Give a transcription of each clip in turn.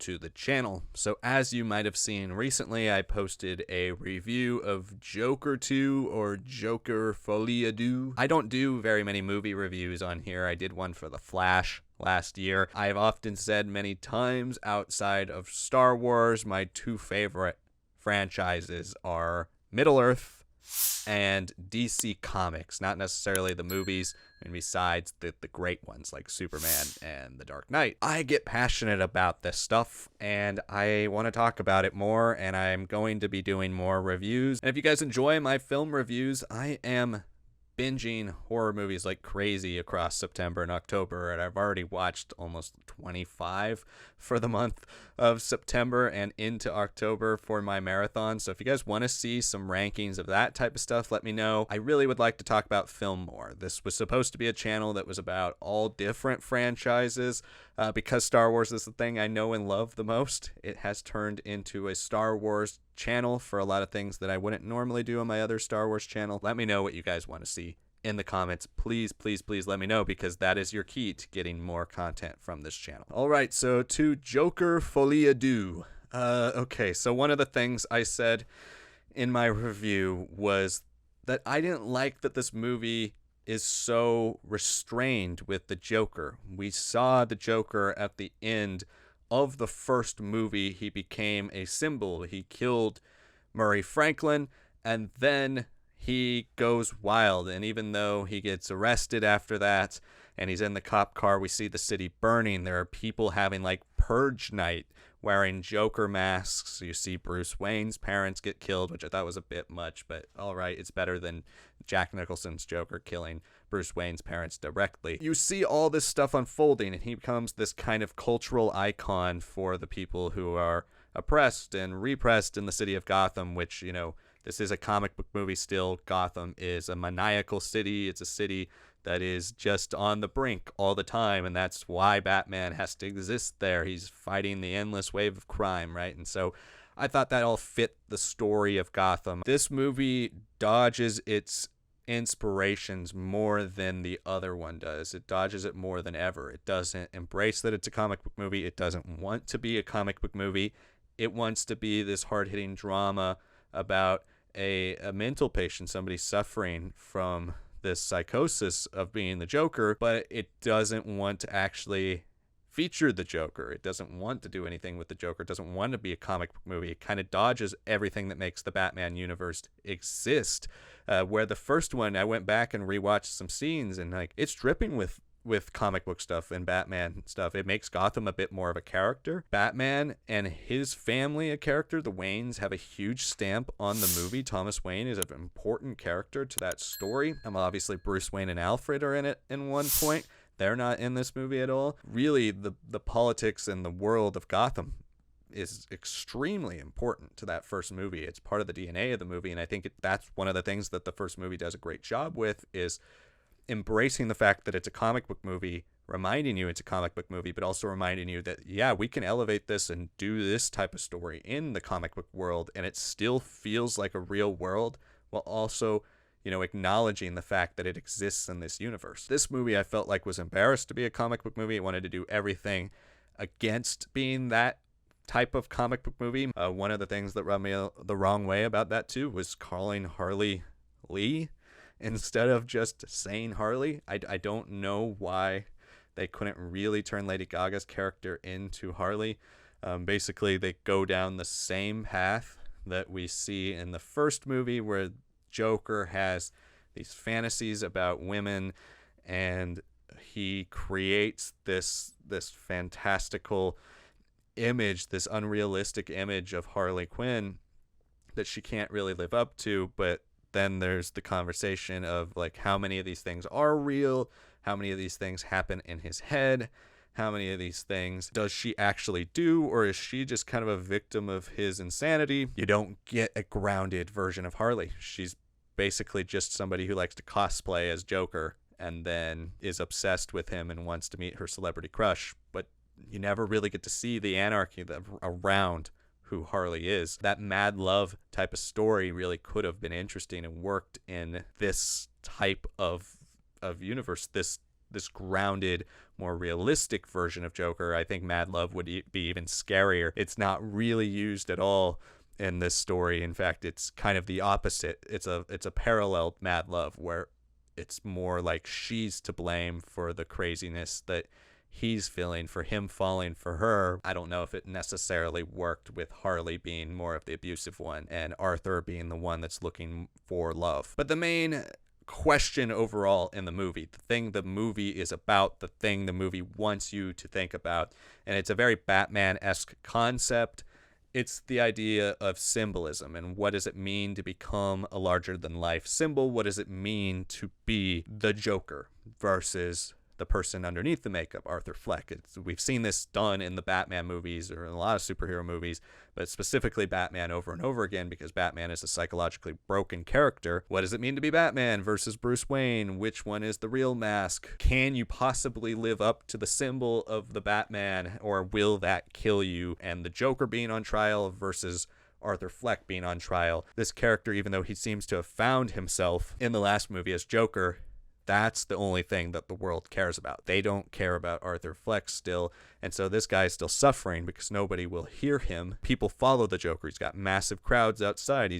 to the channel. So as you might have seen recently, I posted a review of Joker 2 or Joker Folie. I don't do very many movie reviews on here. I did one for The Flash last year. I've often said many times, outside of Star Wars, my two favorite franchises are Middle-earth and DC Comics, not necessarily the movies, and besides the great ones like Superman and The Dark Knight. I get passionate about this stuff, and I want to talk about it more, and I'm going to be doing more reviews. And if you guys enjoy my film reviews, I am binging horror movies like crazy across September and October, and I've already watched almost 25 for the month of September and into October for my marathon. So if you guys want to see some rankings of that type of stuff, let me know. I really would like to talk about film more. This was supposed to be a channel that was about all different franchises. Because Star Wars is the thing I know and love the most, it has turned into a Star Wars channel for a lot of things that I wouldn't normally do on my other Star Wars channel. Let me know what you guys want to see in the comments. Please, please, please let me know, because that is your key to getting more content from this channel. All right, so to Joker Folie. Okay, so one of the things I said in my review was that I didn't like that this movie is so restrained with the Joker. We saw the Joker at the end of the first movie. He became a symbol. He killed Murray Franklin, and then he goes wild. And even though he gets arrested after that and he's in the cop car, we see the city burning. There are people having like purge night, wearing Joker masks. You see Bruce Wayne's parents get killed, which I thought was a bit much, but all right, it's better than Jack Nicholson's Joker killing Bruce Wayne's parents directly. You see all this stuff unfolding, and he becomes this kind of cultural icon for the people who are oppressed and repressed in the city of Gotham, which, you know, this is a comic book movie still. Gotham is a maniacal city. It's a city that is just on the brink all the time, and that's why Batman has to exist there. He's fighting the endless wave of crime, right? And so I thought that all fit the story of Gotham. This movie dodges its inspirations more than the other one does. It dodges it more than ever. It doesn't embrace that it's a comic book movie. It doesn't want to be a comic book movie. It wants to be this hard-hitting drama about a mental patient, somebody suffering from this psychosis of being the Joker, but it doesn't want to actually feature the Joker. It doesn't want to do anything with the Joker. It doesn't want to be a comic book movie. It kind of dodges everything that makes the Batman universe exist. Where the first one, I went back and rewatched some scenes, and like it's dripping with comic book stuff and Batman stuff. It makes Gotham a bit more of a character. Batman and his family a character. The Waynes have a huge stamp on the movie. Thomas Wayne is an important character to that story. Obviously Bruce Wayne and Alfred are in it in one point. They're not in this movie at all. Really, the politics and the world of Gotham is extremely important to that first movie. It's part of the DNA of the movie, and I think that's one of the things that the first movie does a great job with, is embracing the fact that it's a comic book movie, reminding you it's a comic book movie, but also reminding you that, yeah, we can elevate this and do this type of story in the comic book world, and it still feels like a real world, while also, you know, acknowledging the fact that it exists in this universe. This movie, I felt like, was embarrassed to be a comic book movie. It wanted to do everything against being that type of comic book movie. One of the things that rubbed me the wrong way about that, too, was calling Harley Lee instead of just saying Harley. I don't know why they couldn't really turn Lady Gaga's character into Harley. Basically, they go down the same path that we see in the first movie, where Joker has these fantasies about women, and he creates this fantastical image, this unrealistic image of Harley Quinn that she can't really live up to. But then there's the conversation of like, how many of these things are real? How many of these things happen in his head? How many of these things does she actually do? Or is she just kind of a victim of his insanity? You don't get a grounded version of Harley. She's basically just somebody who likes to cosplay as Joker and then is obsessed with him and wants to meet her celebrity crush. But you never really get to see the anarchy around who Harley is. That mad love type of story really could have been interesting and worked in this type of universe, this this grounded, more realistic version of Joker. I think Mad Love would be even scarier. It's not really used at all in this story. In fact, it's kind of the opposite. It's a parallel Mad Love where it's more like she's to blame for the craziness that he's feeling, for him falling for her. I don't know if it necessarily worked with Harley being more of the abusive one and Arthur being the one that's looking for love. But the main question overall in the movie, the thing the movie is about, the thing the movie wants you to think about, and it's a very Batman-esque concept. It's the idea of symbolism and what does it mean to become a larger-than-life symbol? What does it mean to be the Joker versus the person underneath the makeup, Arthur Fleck? We've seen this done in the Batman movies or in a lot of superhero movies, but specifically Batman over and over again because Batman is a psychologically broken character. What does it mean to be Batman versus Bruce Wayne? Which one is the real mask? Can you possibly live up to the symbol of the Batman, or will that kill you? And the Joker being on trial versus Arthur Fleck being on trial. This character, even though he seems to have found himself in the last movie as Joker, that's the only thing that the world cares about. They don't care about Arthur Fleck still. And so this guy is still suffering because nobody will hear him. People follow the Joker. He's got massive crowds outside.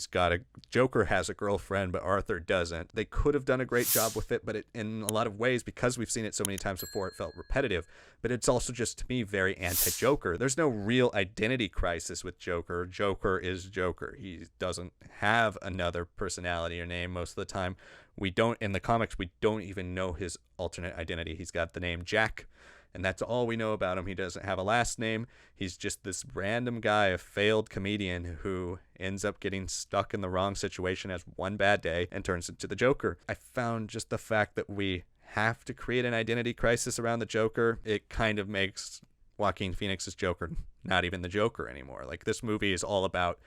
Joker has a girlfriend, but Arthur doesn't. They could have done a great job with it, but in a lot of ways, because we've seen it so many times before, it felt repetitive. But it's also just, to me, very anti-Joker. There's no real identity crisis with Joker. Joker is Joker. He doesn't have another personality or name most of the time. In the comics, we don't even know his alternate identity. He's got the name Jack, and that's all we know about him. He doesn't have a last name. He's just this random guy, a failed comedian who ends up getting stuck in the wrong situation, has one bad day, and turns into the Joker. I found just the fact that we have to create an identity crisis around the Joker, it kind of makes Joaquin Phoenix's Joker not even the Joker anymore. Like, this movie is all about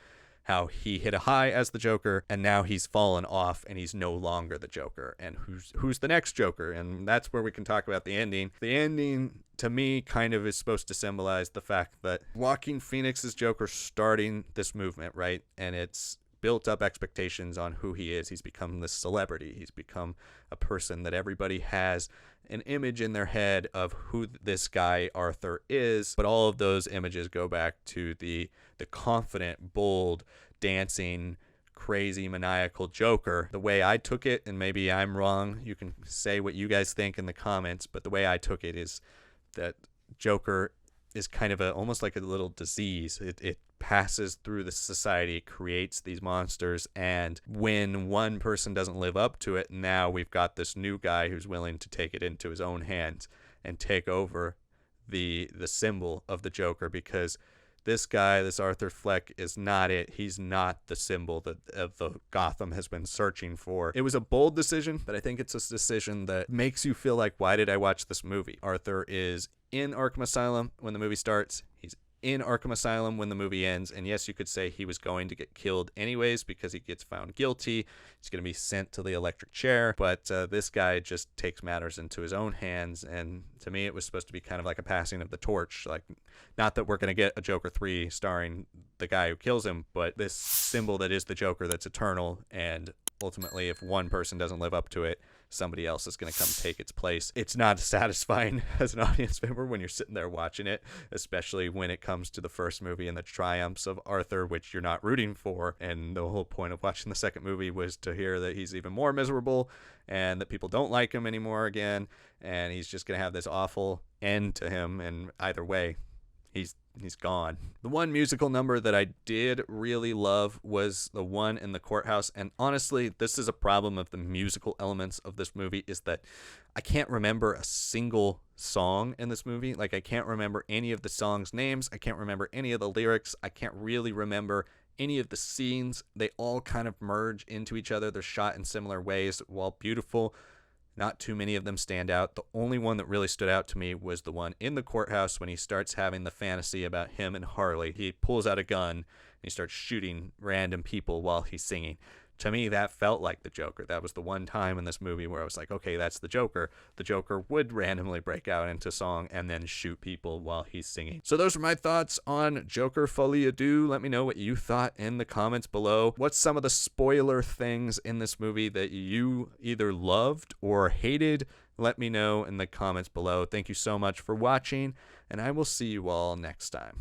how he hit a high as the Joker, and now he's fallen off, and he's no longer the Joker. And who's the next Joker? And that's where we can talk about the ending. The ending, to me, kind of is supposed to symbolize the fact that Joaquin Phoenix's Joker starting this movement, right? And it's built up expectations on who he is. He's become this celebrity. He's become a person that everybody has an image in their head of who this guy Arthur is. But all of those images go back to the confident, bold, dancing, crazy, maniacal Joker. The way I took it, and maybe I'm wrong, you can say what you guys think in the comments, but the way I took it is that Joker is kind of almost like a little disease. It passes through the society, creates these monsters, and when one person doesn't live up to it, now we've got this new guy who's willing to take it into his own hands and take over the symbol of the Joker, because this guy, this Arthur Fleck, is not it. He's not the symbol that the Gotham has been searching for. It was a bold decision, but I think it's a decision that makes you feel like, why did I watch this movie? Arthur is in Arkham Asylum when the movie starts. He's in Arkham Asylum when the movie ends. And yes, you could say he was going to get killed anyways because he gets found guilty. He's going to be sent to the electric chair. But this guy just takes matters into his own hands. And to me, it was supposed to be kind of like a passing of the torch. Like, not that we're going to get a Joker 3 starring the guy who kills him, but this symbol that is the Joker that's eternal. And ultimately, if one person doesn't live up to it, somebody else is going to come take its place. It's not satisfying as an audience member when you're sitting there watching it, especially when it comes to the first movie and the triumphs of Arthur, which you're not rooting for. And the whole point of watching the second movie was to hear that he's even more miserable and that people don't like him anymore again. And he's just going to have this awful end to him. And either way, he's gone. The one musical number that I did really love was the one in the courthouse. And honestly, this is a problem of the musical elements of this movie, is that I can't remember a single song in this movie. Like, I can't remember any of the songs' names. I can't remember any of the lyrics. I can't really remember any of the scenes. They all kind of merge into each other. They're shot in similar ways. While beautiful, not too many of them stand out. The only one that really stood out to me was the one in the courthouse when he starts having the fantasy about him and Harley. He pulls out a gun and he starts shooting random people while he's singing. To me, that felt like the Joker. That was the one time in this movie where I was like, okay, that's the Joker. The Joker would randomly break out into song and then shoot people while he's singing. So those are my thoughts on Joker Folie. Let me know what you thought in the comments below. What's some of the spoiler things in this movie that you either loved or hated? Let me know in the comments below. Thank you so much for watching, and I will see you all next time.